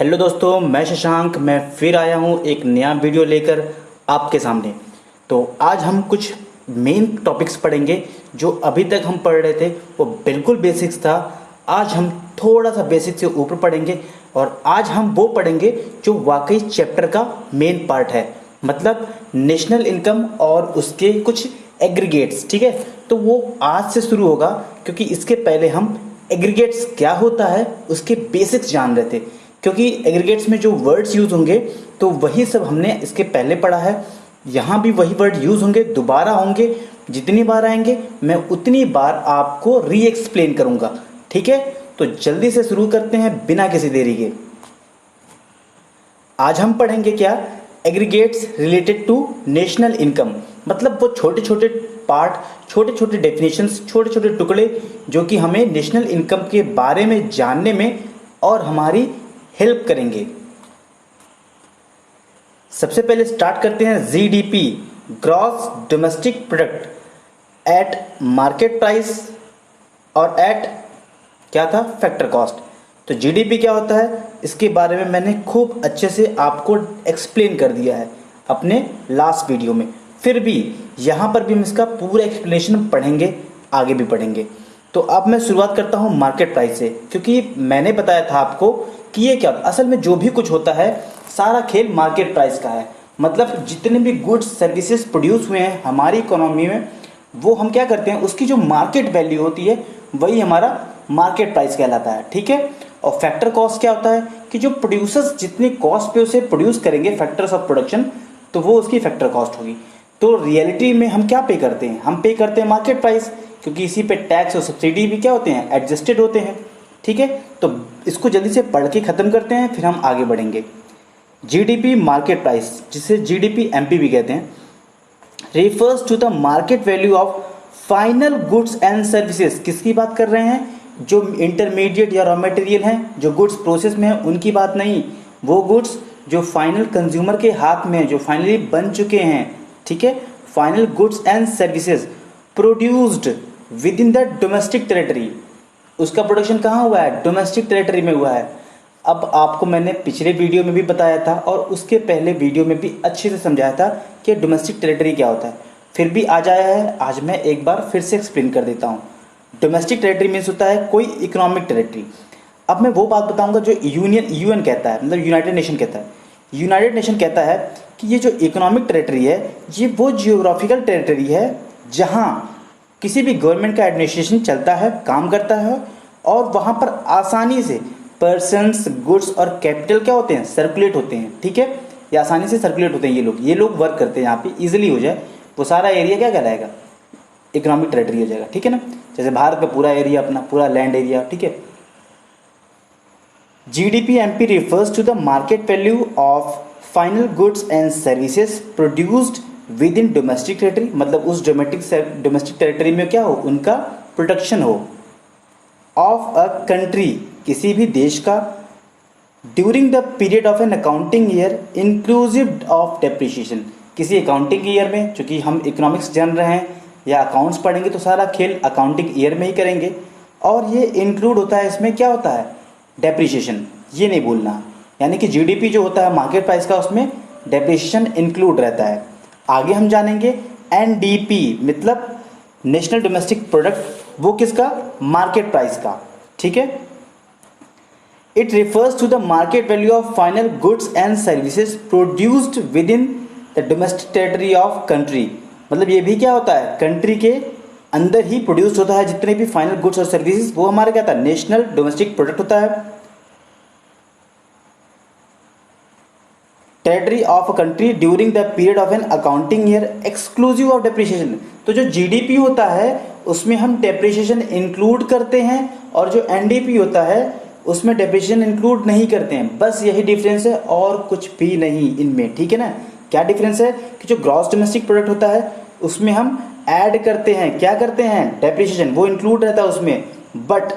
Hello दोस्तों, मैं शशांक। मैं फिर आया हूँ एक नया वीडियो लेकर आपके सामने। तो आज हम कुछ मेन टॉपिक्स पढ़ेंगे जो अभी तक हम पढ़ रहे थे वो बिल्कुल बेसिक्स था। आज हम थोड़ा सा बेसिक से ऊपर पढ़ेंगे और आज हम वो पढ़ेंगे जो वाकई चैप्टर का मेन पार्ट है, मतलब नेशनल इनकम और उसके कुछ एग्रीगेट्स। ठीक है, तो वो आज से शुरू होगा क्योंकि इसके पहले हम एग्रीगेट्स क्या होता है उसके बेसिक्स जान रहे थे, क्योंकि एग्रीगेट्स में जो वर्ड्स यूज होंगे तो वही सब हमने इसके पहले पढ़ा है। यहाँ भी वही वर्ड यूज होंगे, दोबारा होंगे। जितनी बार आएंगे मैं उतनी बार आपको री एक्सप्लेन करूंगा। ठीक है, तो जल्दी से शुरू करते हैं बिना किसी देरी के। आज हम पढ़ेंगे क्या? Aggregates related to national income, मतलब वो छोटे छोटे पार्ट, छोटे छोटे डेफिनेशंस, छोटे छोटे टुकड़े जो कि हमें नेशनल इनकम के बारे में जानने में और हमारी हेल्प करेंगे। सबसे पहले स्टार्ट करते हैं GDP, gross domestic product at market price और एट क्या था, फैक्टर कॉस्ट। तो जीडीपी क्या होता है इसके बारे में मैंने खूब अच्छे से आपको एक्सप्लेन कर दिया है अपने लास्ट वीडियो में। फिर भी यहाँ पर भी हम इसका पूरा एक्सप्लेनेशन पढ़ेंगे, आगे भी पढ़ेंगे। तो अब मैं शुरुआत करता हूँ मार्केट प्राइस से, क्योंकि मैंने बताया था आपको कि ये क्या असल में जो भी कुछ होता है सारा खेल मार्केट प्राइस का है। मतलब जितने भी गुड्स सर्विसेज प्रोड्यूस हुए हैं हमारी इकोनॉमी में, वो हम क्या करते हैं, उसकी जो मार्केट वैल्यू होती है वही हमारा मार्केट प्राइस कहलाता है। ठीक है, और फैक्टर कॉस्ट क्या होता है कि जो प्रोड्यूसर्स जितनी कॉस्ट पे उसे प्रोड्यूस करेंगे, फैक्टर्स ऑफ प्रोडक्शन, तो वो उसकी फैक्टर कॉस्ट होगी। तो रियलिटी में हम क्या पे करते हैं, हम पे करते हैं मार्केट प्राइस, क्योंकि इसी पे टैक्स और सब्सिडी भी क्या होते हैं, एडजस्टेड होते हैं। ठीक है, तो इसको जल्दी से पढ़ के ख़त्म करते हैं, फिर हम आगे बढ़ेंगे। जीडीपी मार्केट प्राइस, जिसे जीडीपी एमपी भी कहते हैं, refers to the market value of final goods and services. किसकी बात कर रहे हैं? जो इंटरमीडिएट या रॉ मटेरियल हैं, जो गुड्स प्रोसेस में हैं, उनकी बात नहीं। वो गुड्स जो फाइनल कंज्यूमर के हाथ में, जो फाइनली बन चुके हैं। ठीक है, final goods and services produced within the domestic territory. उसका प्रोडक्शन कहाँ हुआ है? डोमेस्टिक टेरिटरी में हुआ है। अब आपको मैंने पिछले वीडियो में भी बताया था और उसके पहले वीडियो में भी अच्छे से समझाया था कि डोमेस्टिक टेरिटरी क्या होता है। फिर भी आज आया है, आज मैं एक बार फिर से एक्सप्लेन कर देता हूँ। डोमेस्टिक टेरिटरी मीन्स होता है कोई इकोनॉमिक टेरिटरी। अब मैं वो बात बताऊंगा जो यूएन कहता है, मतलब यूनाइटेड नेशन कहता है। यूनाइटेड नेशन कहता है कि ये जो इकोनॉमिक टेरिटरी है ये वो जियोग्राफिकल टेरिटरी है जहाँ किसी भी गवर्नमेंट का एडमिनिस्ट्रेशन चलता है, काम करता है, और वहाँ पर आसानी से पर्सन्स, गुड्स और कैपिटल क्या होते हैं, सर्कुलेट होते हैं। ठीक है, ये आसानी से सर्कुलेट होते हैं। ये लोग वर्क करते हैं यहाँ पे, इजीली हो जाए। वो सारा एरिया क्या कहलाएगा? इकोनॉमिक टेरिटरी हो जाएगा। ठीक है ना, जैसे भारत का पूरा एरिया, अपना पूरा लैंड एरिया। ठीक है, GDP MP refers to the market value of final goods and services produced within domestic territory, मतलब उस डोमेस्टिक टेरिटरी में क्या हो, उनका प्रोडक्शन हो, ऑफ अ कंट्री, किसी भी देश का, during the period of an accounting year inclusive of depreciation. किसी अकाउंटिंग ईयर में, चूंकि हम इकोनॉमिक्स जान रहे हैं या अकाउंट्स पढ़ेंगे तो सारा खेल अकाउंटिंग ईयर में ही करेंगे, और ये इंक्लूड होता है, इसमें क्या होता है, डेप्रिसिएशन। ये नहीं भूलना, यानी कि जीडीपी जो होता है मार्केट प्राइस का, उसमें डेप्रिसिएशन इंक्लूड रहता है। आगे हम जानेंगे एनडीपी, मतलब नेशनल डोमेस्टिक प्रोडक्ट, वो किसका, मार्केट प्राइस का। ठीक है, it refers to the market value of final goods and services produced within the domestic territory of country. मतलब ये भी क्या होता है, कंट्री के अंदर ही प्रोड्यूस होता है जितने भी फाइनल गुड्स और सर्विसेज, वो हमारा क्या था, नेशनल डोमेस्टिक प्रोडक्ट होता है। Territory of a country during the period of an accounting year exclusive of depreciation. तो जो जीडीपी होता है उसमें हम डेप्रिसिएशन इंक्लूड करते हैं, और जो एनडीपी होता है उसमें डेप्रिसिएशन इंक्लूड नहीं करते हैं। बस यही डिफरेंस है और कुछ भी नहीं इनमें। ठीक है ना, क्या डिफरेंस है कि जो ग्रॉस डोमेस्टिक प्रोडक्ट होता है उसमें हम ऐड करते हैं, क्या करते हैं, डेप्रिसिएशन, वो इंक्लूड रहता है उसमें। बट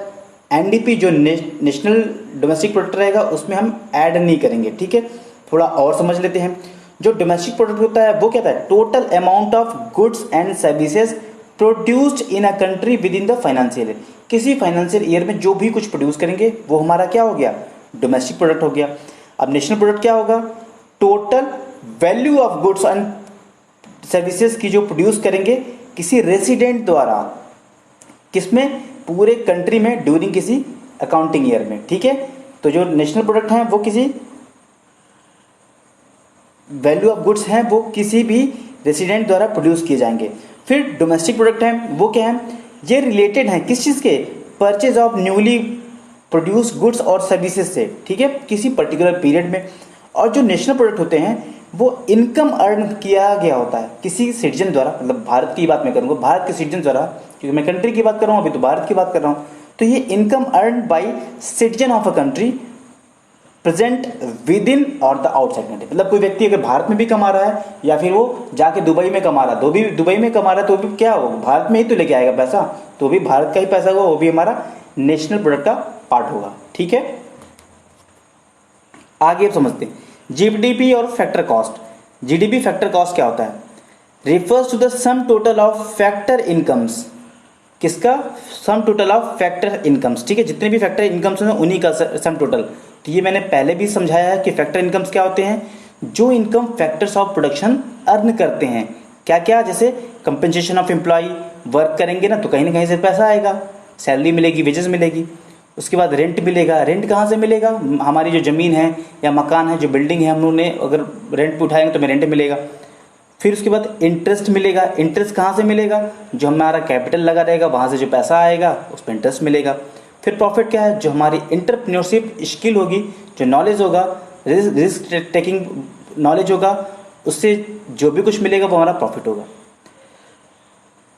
एनडीपी जो नेशनल डोमेस्टिक प्रोडक्ट रहेगा उसमें हम ऐड नहीं करेंगे। ठीक है, थोड़ा और समझ लेते हैं। जो डोमेस्टिक प्रोडक्ट होता है वो क्या होता है, total amount of goods and services produced in a country with in the financial year. किसी फाइनेंशियल ईयर में जो भी कुछ प्रोड्यूस करेंगे वो हमारा क्या हो गया, डोमेस्टिक प्रोडक्ट हो गया। अब नेशनल प्रोडक्ट क्या होगा, total value of goods and services की जो प्रोड्यूस करेंगे किसी रेसिडेंट द्वारा, किसमें, पूरे कंट्री में ड्यूरिंग किसी अकाउंटिंग ईयर में, ठीक है। तो जो नेशनल प्रोडक्ट हैं वो किसी वैल्यू ऑफ गुड्स हैं वो किसी भी रेसिडेंट द्वारा प्रोड्यूस किए जाएंगे। फिर डोमेस्टिक प्रोडक्ट हैं वो क्या हैं, ये रिलेटेड हैं किस चीज़ के, purchase of newly produce goods और सर्विसेज से, ठीक है, किसी पर्टिकुलर पीरियड में। और जो नेशनल प्रोडक्ट होते हैं वो इनकम अर्न किया गया होता है किसी सिटीजन द्वारा, मतलब भारत की बात मैं करूँगा, भारत के सिटीजन द्वारा, क्योंकि मैं कंट्री की बात कर रहा हूँ अभी, तो भारत की बात कर रहा हूँ। तो ये income earn by citizen of a country present with in और द आउटसाइड कंट्री, मतलब कोई व्यक्ति अगर भारत में भी कमा रहा है या फिर वो जाके दुबई में कमा रहा है, दुबई में कमा रहा है, तो भी क्या हो, भारत में ही तो लेके आएगा पैसा, तो भी भारत का ही पैसा होगा, वो भी हमारा नेशनल प्रोडक्ट का पार्ट होगा, ठीक है। आगे अब समझते हैं जीडीपी और factor cost. GDP factor cost क्या होता है, refers to the sum total of factor incomes, किसका, sum total of factor incomes, ठीक है, जितने भी फैक्टर इनकम्स हैं उन्हीं का सम टोटल। तो ये मैंने पहले भी समझाया है कि फैक्टर इनकम्स क्या होते हैं, जो income factors of production earn करते हैं, क्या क्या, जैसे कंपनसेशन ऑफ एम्प्लॉय, वर्क करेंगे ना तो कहीं ना कहीं से पैसा आएगा, सैलरी मिलेगी, वेजेस मिलेगी। उसके बाद रेंट मिलेगा, रेंट कहाँ से मिलेगा, हमारी जो ज़मीन है या मकान है, जो बिल्डिंग है, हम उन्होंने अगर रेंट पे उठाएंगे तो हमें रेंट मिलेगा। फिर उसके बाद इंटरेस्ट मिलेगा, इंटरेस्ट कहाँ से मिलेगा, जो हमारा कैपिटल लगा रहेगा वहाँ से जो पैसा आएगा उस पर इंटरेस्ट मिलेगा। फिर प्रॉफिट क्या है, जो हमारी एंटरप्रेन्योरशिप स्किल होगी, जो नॉलेज होगा, रिस्क टेकिंग नॉलेज होगा, उससे जो भी कुछ मिलेगा वो हमारा प्रॉफिट होगा।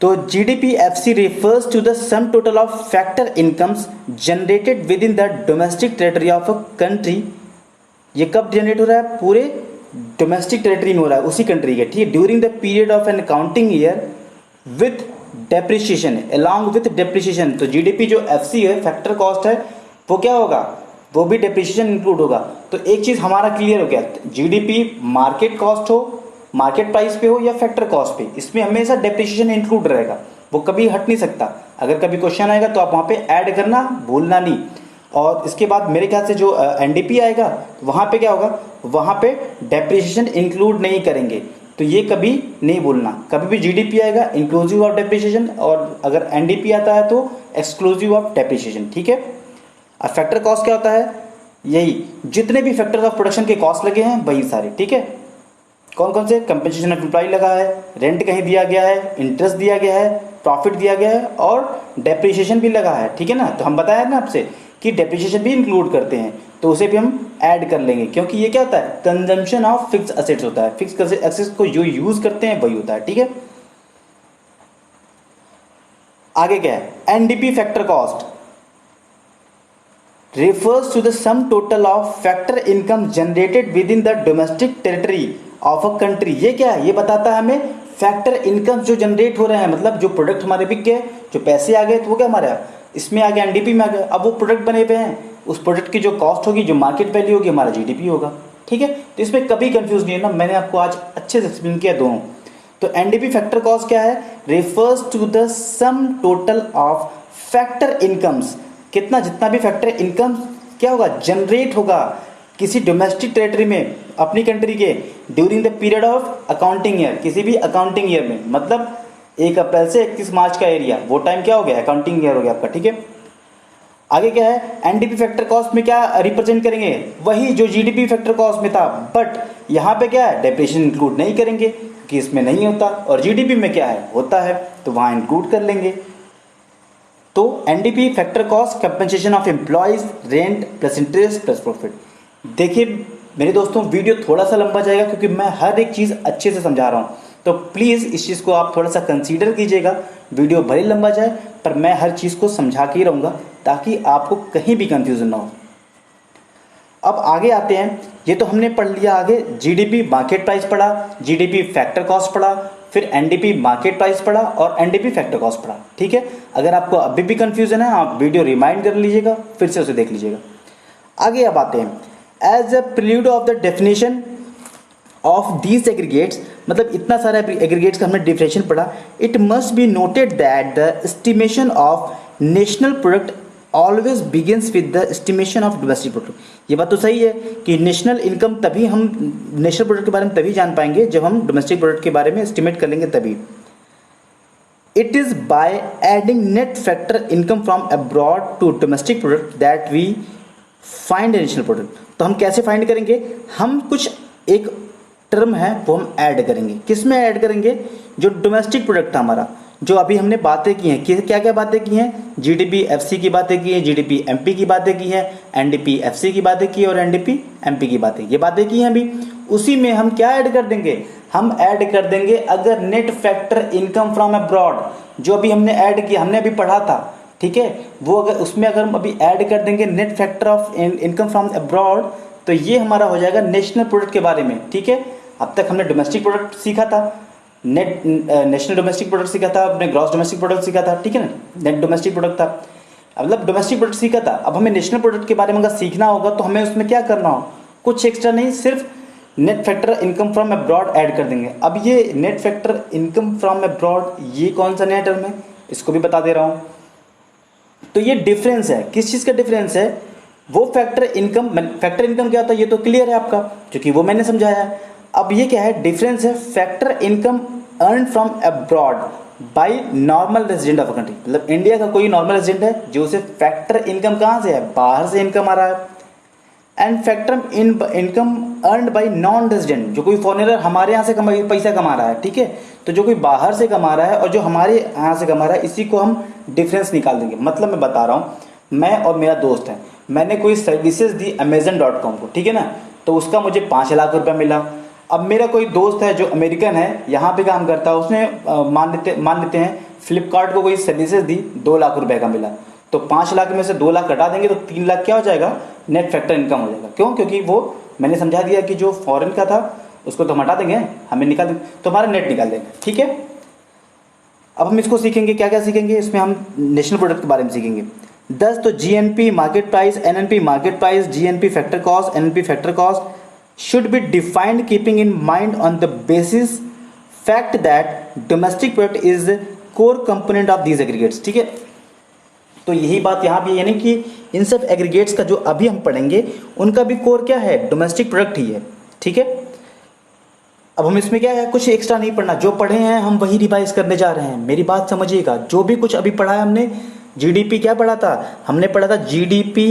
तो GDP FC refers to the sum total of factor incomes generated within the domestic territory of a country. ये कब जनरेट हो रहा है, पूरे डोमेस्टिक टेरिटरी में हो रहा है, उसी कंट्री के, ठीक है, during the period of an accounting year with depreciation, along with depreciation. तो जीडीपी जो एफसी है, फैक्टर कॉस्ट है, वो क्या होगा, वो भी डेप्रिसिएशन इंक्लूड होगा। तो एक चीज़ हमारा क्लियर हो गया, जीडीपी मार्केट कॉस्ट हो, मार्केट प्राइस पे हो या फैक्टर कॉस्ट पे, इसमें हमेशा डेप्रिसिएशन इंक्लूड रहेगा, वो कभी हट नहीं सकता। अगर कभी क्वेश्चन आएगा तो आप वहाँ पे ऐड करना भूलना नहीं। और इसके बाद मेरे ख्याल से जो एनडीपी आएगा वहाँ पे क्या होगा, वहाँ पे डेप्रिसिएशन इंक्लूड नहीं करेंगे, तो ये कभी नहीं भूलना। कभी भी जीडीपी आएगा इंक्लूसिव ऑफ डेप्रिसिएशन, और अगर एनडीपी आता है तो एक्सक्लूसिव ऑफ डेप्रिसिएशन, ठीक है। अब फैक्टर कॉस्ट क्या होता है, यही जितने भी फैक्टर्स ऑफ प्रोडक्शन के कॉस्ट लगे हैं वही सारे, ठीक है। कौन कौन से, कंपनसेशन ऑफ एम्प्लॉय लगा है, रेंट कहीं दिया गया है, इंटरेस्ट दिया गया है, प्रॉफिट दिया गया है और डेप्रिसिएशन भी लगा है, ठीक है ना। तो हम बताया ना आपसे कि डेप्रिसिएशन भी इंक्लूड करते हैं, तो उसे भी हम ऐड कर लेंगे, क्योंकि ये क्या होता है, कंजम्पशन ऑफ फिक्स असेट्स होता है, फिक्स असेट्स को जो यूज करते हैं वही होता है, ठीक है। आगे क्या है, NDP factor cost refers to the sum total of factor income generated within the domestic territory of a country। ये क्या है, ये बताता है हमें फैक्टर इनकम जो जनरेट हो रहे हैं, मतलब जो प्रोडक्ट हमारे बिक गए, जो पैसे आ गए, तो वो क्या हमारा इसमें आ गया, एनडीपी में आ गया। अब वो प्रोडक्ट बने हुए हैं, उस प्रोडक्ट की जो कॉस्ट होगी, जो मार्केट वैल्यू होगी, हमारा जीडीपी होगा, ठीक है। तो इसमें कभी कंफ्यूज नहीं है ना, मैंने आपको आज अच्छे से एक्सप्लेन किया दोनों। तो एनडीपी फैक्टर कॉस्ट क्या है, refers to the sum total of factor incomes, कितना, जितना भी फैक्टर इनकम क्या होगा, जनरेट होगा किसी डोमेस्टिक टेरिटरी में, अपनी कंट्री के, during the period of accounting year, किसी भी अकाउंटिंग ईयर में, मतलब 1 अप्रैल से 31 मार्च का एरिया, वो टाइम क्या हो गया, अकाउंटिंग ईयर हो गया आपका, ठीक है। आगे क्या है, एनडीपी फैक्टर कॉस्ट में क्या रिप्रेजेंट करेंगे, वही जो जीडीपी फैक्टर कॉस्ट में था, बट यहाँ पे क्या है, डेप्रिसिएशन इंक्लूड नहीं करेंगे कि इसमें नहीं होता, और जीडीपी में क्या है, होता है, तो वहाँ इंक्लूड कर लेंगे। तो NDP factor cost, compensation of employees, rent plus interest plus profit. देखिए मेरे दोस्तों, वीडियो थोड़ा सा लंबा जाएगा क्योंकि मैं हर एक चीज़ अच्छे से समझा रहा हूँ, तो प्लीज़ इस चीज़ को आप थोड़ा सा कंसीडर कीजिएगा। वीडियो भले लंबा जाए पर मैं हर चीज़ को समझा के ही रहूँगा, ताकि आपको कहीं भी कंफ्यूजन ना हो। अब आगे आते हैं, ये तो हमने पढ़ लिया, आगे जीडीपी मार्केट प्राइस पढ़ा, जीडीपी फैक्टर कॉस्ट पढ़ा, फिर एनडीपी मार्केट प्राइस पढ़ा और एनडीपी फैक्टर कॉस्ट पढ़ा, ठीक है। अगर आपको अभी भी कंफ्यूजन है, आप वीडियो रिमाइंड कर लीजिएगा, फिर से उसे देख लीजिएगा। आगे अब आते हैं, as a prelude of the definition of these aggregates, मतलब इतना सारा एग्रीगेट्स का हमने डिफिनेशन पढ़ा। It must be noted that the estimation of national product always begins with the estimation of domestic product. ये बात तो सही है कि नेशनल इनकम तभी हम नेशनल प्रोडक्ट के बारे में तभी जान पाएंगे जब हम डोमेस्टिक प्रोडक्ट के बारे में एस्टिमेट कर लेंगे तभी। It is by adding net factor income from abroad to domestic product that we find national product. तो हम कैसे फाइंड करेंगे, हम कुछ एक टर्म है वो हम ऐड करेंगे। किस में ऐड करेंगे, जो डोमेस्टिक प्रोडक्ट था हमारा, जो अभी हमने बातें की हैं, क्या क्या बातें की हैं, जीडीपी एफसी की बातें की हैं, जीडीपी एमपी की बातें की हैं, एनडीपी एफसी की बातें की और एनडीपी एमपी की बातें, ये बातें की हैं अभी। उसी में हम क्या ऐड कर देंगे, हम ऐड कर देंगे अगर net factor income from abroad, जो अभी हमने ऐड किया, हमने अभी पढ़ा था, ठीक है, वो अगर उसमें अगर हम अभी ऐड कर देंगे net factor of income from abroad, तो ये हमारा हो जाएगा नेशनल प्रोडक्ट के बारे में। ठीक है, अब तक हमने डोमेस्टिक प्रोडक्ट सीखा था, नेशनल डोमेस्टिक प्रोडक्ट सीखा था, अपने ग्रॉस डोमेस्टिक प्रोडक्ट सीखा था, ठीक है ना, नेट डोमेस्टिक प्रोडक्ट था, मतलब डोमेस्टिक प्रोडक्ट सीखा था। अब हमें नेशनल प्रोडक्ट के बारे में अगर सीखना होगा तो हमें उसमें क्या करना हो, कुछ एक्स्ट्रा नहीं, सिर्फ net factor income from abroad add कर देंगे। अब ये net factor income from abroad ये कौन सा नया टर्म है, इसको भी बता दे रहा हूँ। तो ये डिफरेंस है, किस चीज़ का डिफरेंस है, वो फैक्टर इनकम क्या होता है ये तो क्लियर है आपका, क्योंकि वो मैंने समझाया है। अब ये क्या है, डिफरेंस है factor income earn from abroad by normal resident of a country. मतलब इंडिया का कोई नॉर्मल रेजिडेंट है जो उसे फैक्टर इनकम कहाँ से है, बाहर से इनकम आ रहा है। And factor income earned bye non resident, जो कोई फॉरेनर हमारे यहाँ से पैसा कमा रहा है, ठीक है, तो जो कोई बाहर से कमा रहा है और जो हमारे यहाँ से कमा रहा है, इसी को हम डिफरेंस निकाल देंगे। मतलब मैं बता रहा हूँ, मैं और मेरा दोस्त है, मैंने कोई सर्विसेज दी Amazon.com को, ठीक है ना, तो उसका मुझे 5 लाख रुपया मिला। अब मेरा कोई दोस्त है जो अमेरिकन है, यहाँ पे काम करता है, उसने मान लेते हैं फ्लिपकार्ट को कोई सर्विसेज दी, 2 लाख रुपए का मिला, तो 5 लाख में से 2 लाख कटा देंगे तो 3 लाख क्या हो जाएगा, नेट फैक्टर इनकम हो जाएगा। क्यों, क्योंकि वो मैंने समझा दिया कि जो फॉरेन का था उसको तो हम हटा देंगे, हमें निकाल देंगे, तो हमारा नेट निकाल देंगे। ठीक है, अब हम इसको सीखेंगे, क्या क्या सीखेंगे इसमें, हम नेशनल प्रोडक्ट के बारे में सीखेंगे। 10 तो GNP market price, NNP market price, GNP factor cost, NNP factor cost should be defined keeping in mind on the basis fact that domestic product is the core component of these aggregates। ठीक है, तो यही बात यहाँ भी, यानी कि इन सब एग्रीगेट्स का जो अभी हम पढ़ेंगे उनका भी कोर क्या है, डोमेस्टिक प्रोडक्ट ही है। ठीक है, अब हम इसमें क्या है, कुछ एक्स्ट्रा नहीं पढ़ना, जो पढ़े हैं हम वही रिवाइज करने जा रहे हैं। मेरी बात समझिएगा, जो भी कुछ अभी पढ़ा है हमने, जीडीपी क्या पढ़ा था, हमने पढ़ा था GDP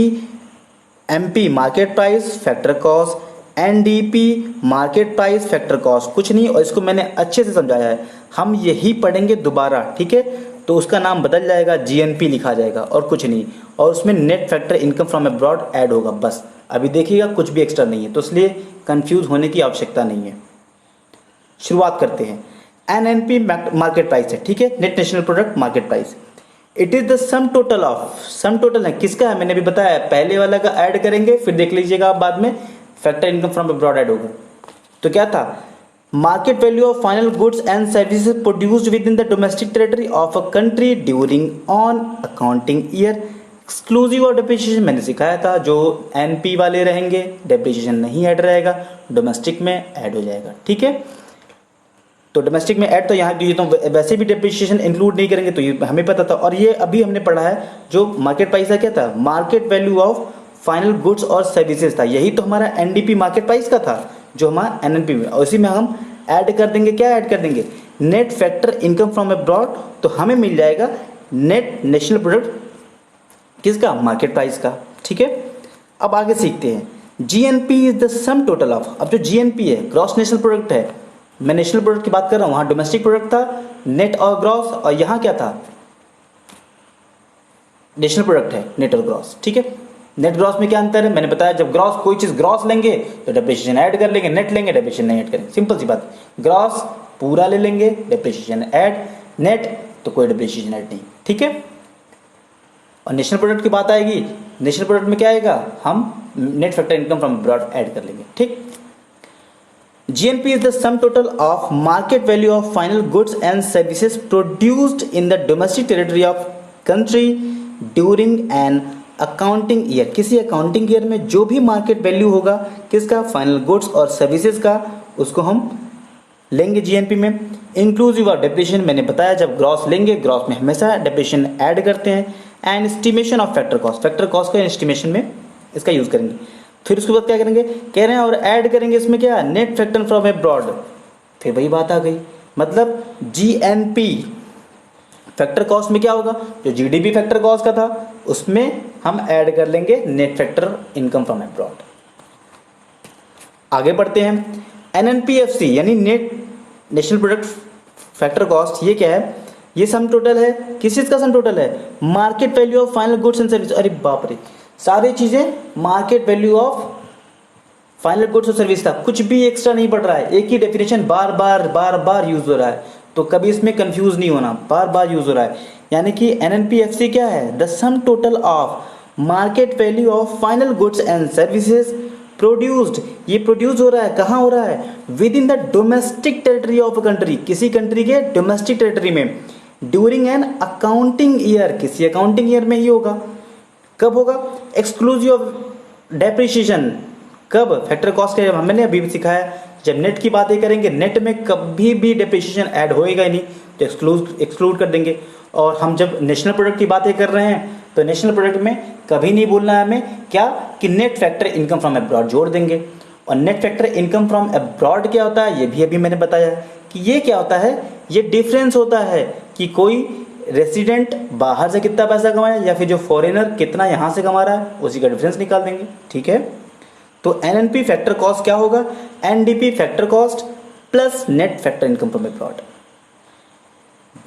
MP market price factor cost, NDP market price factor cost, कुछ नहीं, और इसको मैंने अच्छे से समझाया है। हम यही पढ़ेंगे दोबारा, ठीक है, तो उसका नाम बदल जाएगा, जीएनपी लिखा जाएगा और कुछ नहीं, और उसमें net factor income from abroad add होगा बस। अभी देखिएगा कुछ भी एक्स्ट्रा नहीं है, तो इसलिए कंफ्यूज होने की आवश्यकता नहीं है। शुरुआत करते हैं। एनएनपी मार्केट प्राइस है, ठीक है, net national product market price. It is the sum total of, sum total है किसका है, मैंने भी बताया, पहले वाला का ऐड करेंगे, फिर देख लीजिएगा आप बाद में factor income from abroad add होगा। तो क्या था, market value of final goods and services produced within the domestic territory of a country during on accounting year exclusive और डेप्रिसिएशन मैंने सिखाया था। जो एनपी वाले रहेंगे डेप्रिसिएशन नहीं ऐड रहेगा, डोमेस्टिक में ऐड हो जाएगा। ठीक है, तो डोमेस्टिक में ऐड, तो यहाँ ये तो वैसे भी डेप्रिसिएशन इंक्लूड नहीं करेंगे, तो ये हमें पता था। और ये अभी हमने पढ़ा है जो मार्केट प्राइस है, क्या था, market value of final goods और सर्विसेज था, यही तो हमारा एनडीपी मार्केट प्राइस का था जो हमारा एनएनपी में, और इसी में हम ऐड कर देंगे, क्या ऐड कर देंगे, net factor income from abroad, तो हमें मिल जाएगा नेट नेशनल प्रोडक्ट किसका, मार्केट प्राइस का। ठीक है, अब आगे सीखते हैं। GNP is the sum total of, अब जो जीएनपी है ग्रॉस नेशनल प्रोडक्ट है, मैं नेशनल प्रोडक्ट की बात कर रहा हूँ, वहाँ डोमेस्टिक प्रोडक्ट था नेट और ग्रॉस, और यहाँ क्या था, नेशनल प्रोडक्ट है नेट और ग्रॉस। ठीक है, नेट ग्रॉस में क्या अंतर है, मैंने बताया, जब ग्रॉस कोई चीज़ ग्रॉस लेंगे तो डेप्रिसिएशन ऐड कर लेंगे, नेट लेंगे डेप्रिसिएशन नहीं ऐड करेंगे, सिंपल सी बात। ग्रॉस पूरा ले लेंगे डेप्रिसिएशन ऐड, नेट तो कोई डेप्रिसिएशन ऐड नहीं। ठीक है, और नेशनल प्रोडक्ट की बात आएगी, नेशनल प्रोडक्ट में क्या आएगा, हम net factor income from abroad add कर लेंगे। ठीक, GNP is the sum total of market value of final goods and services produced in the domestic territory of country during an accounting year। किसी accounting year में जो भी market value होगा किसका, final goods और सर्विसेज का, उसको हम लेंगे जीएनपी में। इंक्लूसिव ऑफ डेप्रिसिएशन मैंने बताया, जब ग्रॉस लेंगे, ग्रॉस में हमेशा डेप्रिसिएशन ऐड करते हैं। And estimation of factor cost, factor cost का एस्टिमेशन में इसका यूज करेंगे। फिर उसके बाद क्या करेंगे, कह रहे हैं और ऐड करेंगे इसमें क्या, नेट फैक्टर फ्रॉम अब्रॉड। फिर वही बात आ गई, मतलब जीएनपी फैक्टर कॉस्ट में क्या होगा, जो जीडीपी फैक्टर कॉस्ट का था उसमें हम ऐड कर लेंगे net factor income from abroad. आगे बढ़ते हैं, एनएनपीएफसी यानी net national product factor cost, ये क्या है, ये सम टोटल है, किस चीज का सम टोटल है, market value of final goods and service. अरे बाप रे, सारी चीजें market value of final goods और सर्विस था, कुछ भी एक्स्ट्रा नहीं पड़ रहा है, एक ही डेफिनेशन बार बार यूज हो रहा है, तो कभी इसमें कंफ्यूज नहीं होना, बार बार यूज हो रहा है। यानी कि एनएनपीएफसी क्या है, the sum total of market value of final goods and services produced, ये प्रोड्यूस हो रहा है, कहाँ हो रहा है, with in the domestic territory of a country, किसी कंट्री के डोमेस्टिक टेरिटरी में, ड्यूरिंग एन अकाउंटिंग ईयर, किसी अकाउंटिंग ईयर में ही होगा। कब होगा, एक्सक्लूसिव ऑफ डेप्रिसिएशन, कब, फैक्टर कॉस्ट के हमने अभी सिखाया, जब नेट की बातें करेंगे, नेट में कभी भी डेप्रिसिएशन ऐड होएगा ही नहीं, तो एक्सक्लूड कर देंगे। और हम जब नेशनल प्रोडक्ट की बातें कर रहे हैं तो नेशनल प्रोडक्ट में कभी नहीं बोलना है हमें क्या, कि net factor income from abroad जोड़ देंगे। और net factor income from abroad क्या होता है, ये भी अभी मैंने बताया कि ये क्या होता है, ये डिफरेंस होता है कि कोई रेसिडेंट बाहर से कितना पैसा कमाया या फिर जो फॉरेनर कितना यहाँ से कमा रहा है, उसी का डिफरेंस निकाल देंगे। ठीक है, तो एनएनपी फैक्टर कॉस्ट क्या होगा, NDP factor cost plus net factor income from abroad.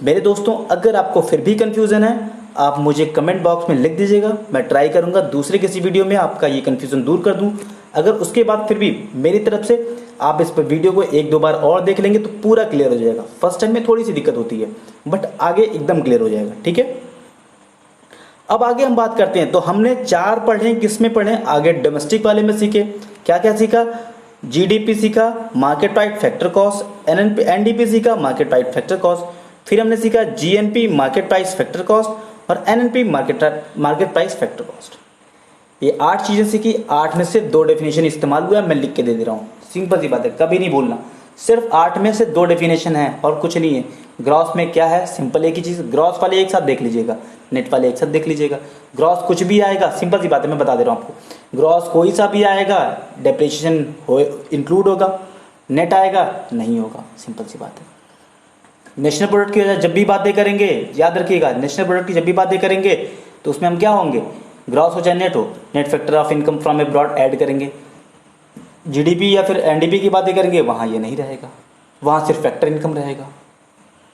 मेरे दोस्तों, अगर आपको फिर भी कंफ्यूजन है, आप मुझे कमेंट बॉक्स में लिख दीजिएगा, मैं ट्राई करूंगा दूसरे किसी वीडियो में आपका ये कंफ्यूजन दूर कर दूं। अगर उसके बाद फिर भी मेरी तरफ से आप इस पर वीडियो को एक दो बार और देख लेंगे तो पूरा क्लियर हो जाएगा। फर्स्ट टाइम में थोड़ी सी दिक्कत होती है, बट आगे एकदम क्लियर हो जाएगा। ठीक है, अब आगे हम बात करते हैं। तो हमने 4 पढ़े, किस में पढ़े, आगे डोमेस्टिक वाले में सीखे, क्या क्या सीखा, जीडीपी सीखा, market price factor cost, NDP सीखा, मार्केट प्राइस फैक्टर कॉस्ट, फिर हमने सीखा GNP market price factor cost और NNP market price factor cost. ये 8 चीजें सीखी, 8 में से 2 डेफिनेशन इस्तेमाल हुआ, मैं लिख के दे रहा हूँ, सिंपल सी बात है, कभी नहीं भूलना। सिर्फ 8 में से 2 डेफिनेशन है और कुछ नहीं है। ग्रॉस में क्या है, सिंपल एक ही चीज, ग्रॉस वाले एक साथ देख लीजिएगा, नेट वाले एक साथ देख लीजिएगा। ग्रॉस कुछ भी आएगा, सिंपल सी बात है, मैं बता दे रहा हूँ आपको, ग्रॉस कोई सा भी आएगा डेप्रिसिएशन इंक्लूड होगा, नेट आएगा नहीं होगा, सिंपल सी बात है। नेशनल प्रोडक्ट की जब भी बातें करेंगे, याद रखिएगा, नेशनल प्रोडक्ट की जब भी बातें करेंगे तो उसमें हम क्या होंगे, ग्रॉस हो चाहे नेट हो, net factor of income from abroad add करेंगे। जीडीपी या फिर एनडीपी की बातें करेंगे, वहां ये नहीं रहेगा, वहां सिर्फ फैक्टर इनकम रहेगा,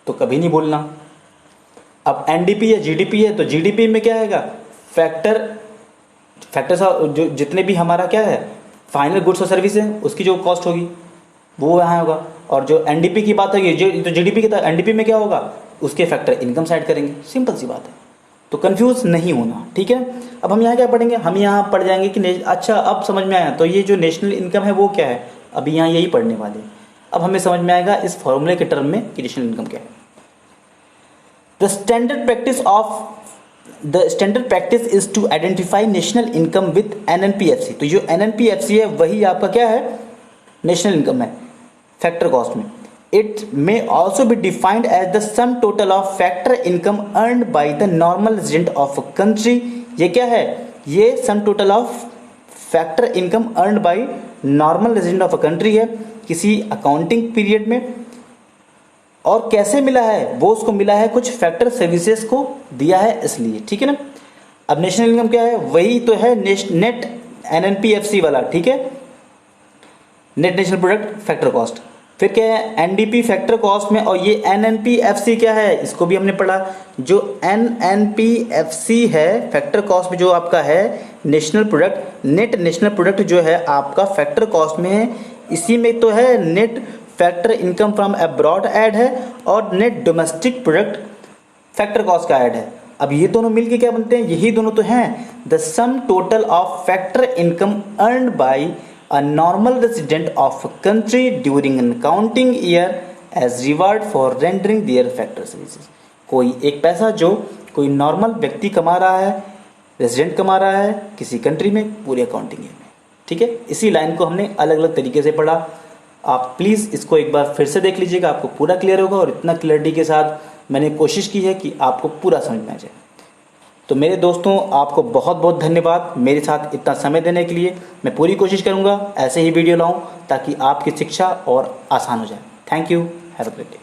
तो कभी नहीं भूलना। अब एनडीपी या जीडीपी है तो जीडीपी में क्या आएगा, फैक्टर जो जितने भी हमारा क्या है फाइनल गुड्स और सर्विस है उसकी जो कॉस्ट होगी वो यहाँ होगा। और जो एनडीपी की बात होगी, जो जीडीपी की, एनडीपी में क्या होगा, उसके फैक्टर इनकम साइड करेंगे, सिंपल सी बात है, तो कंफ्यूज नहीं होना। ठीक है, अब हम यहाँ क्या पढ़ेंगे, हम यहाँ पढ़ जाएंगे कि अच्छा अब समझ में आया, तो ये जो नेशनल इनकम है वो क्या है, अभी यहाँ यही पढ़ने वाले। अब हमें समझ में आएगा इस फॉर्मूले के टर्म में कि नेशनल इनकम क्या है। The standard practice is to identify national income with NNPFC. तो जो एनएनपीएफसी है वही आपका क्या है, नेशनल इनकम है फैक्टर कॉस्ट में। It may also be defined as the sum total of factor income earned by the normal resident of a country. ये क्या है, ये sum total of factor income earned by normal resident of a country है किसी accounting period में। और कैसे मिला है, वो उसको मिला है कुछ फैक्टर सर्विसेज को दिया है इसलिए। ठीक है ना, अब नेशनल इनकम क्या है, वही तो है नेट एनएनपीएफसी वाला। ठीक है, net national product factor cost. फिर क्या है, एनडीपी फैक्टर कॉस्ट में, और ये एनएनपीएफसी क्या है, इसको भी हमने पढ़ा। जो एनएनपीएफसी है फैक्टर कॉस्ट में जो आपका है national product, net national product जो है आपका फैक्टर कॉस्ट में है, इसी में तो है net factor income from abroad add है और net domestic product factor cost का ऐड है। अब ये दोनों मिलके क्या बनते हैं, यही दोनों तो हैं, the sum total of factor income earned bye a normal resident of a country during an accounting year as reward for rendering their factor services। कोई एक पैसा जो कोई नॉर्मल व्यक्ति कमा रहा है, रेजिडेंट कमा रहा है किसी कंट्री में पूरे अकाउंटिंग ईयर में। ठीक है, इसी लाइन को हमने अलग अलग तरीके से पढ़ा। आप प्लीज़ इसको एक बार फिर से देख लीजिएगा, आपको पूरा क्लियर होगा। और इतना क्लियरिटी के साथ मैंने कोशिश की है कि आपको पूरा समझ में आ जाए। तो मेरे दोस्तों, आपको बहुत बहुत धन्यवाद मेरे साथ इतना समय देने के लिए। मैं पूरी कोशिश करूँगा ऐसे ही वीडियो लाऊं ताकि आपकी शिक्षा और आसान हो जाए। Thank you. Have a great day.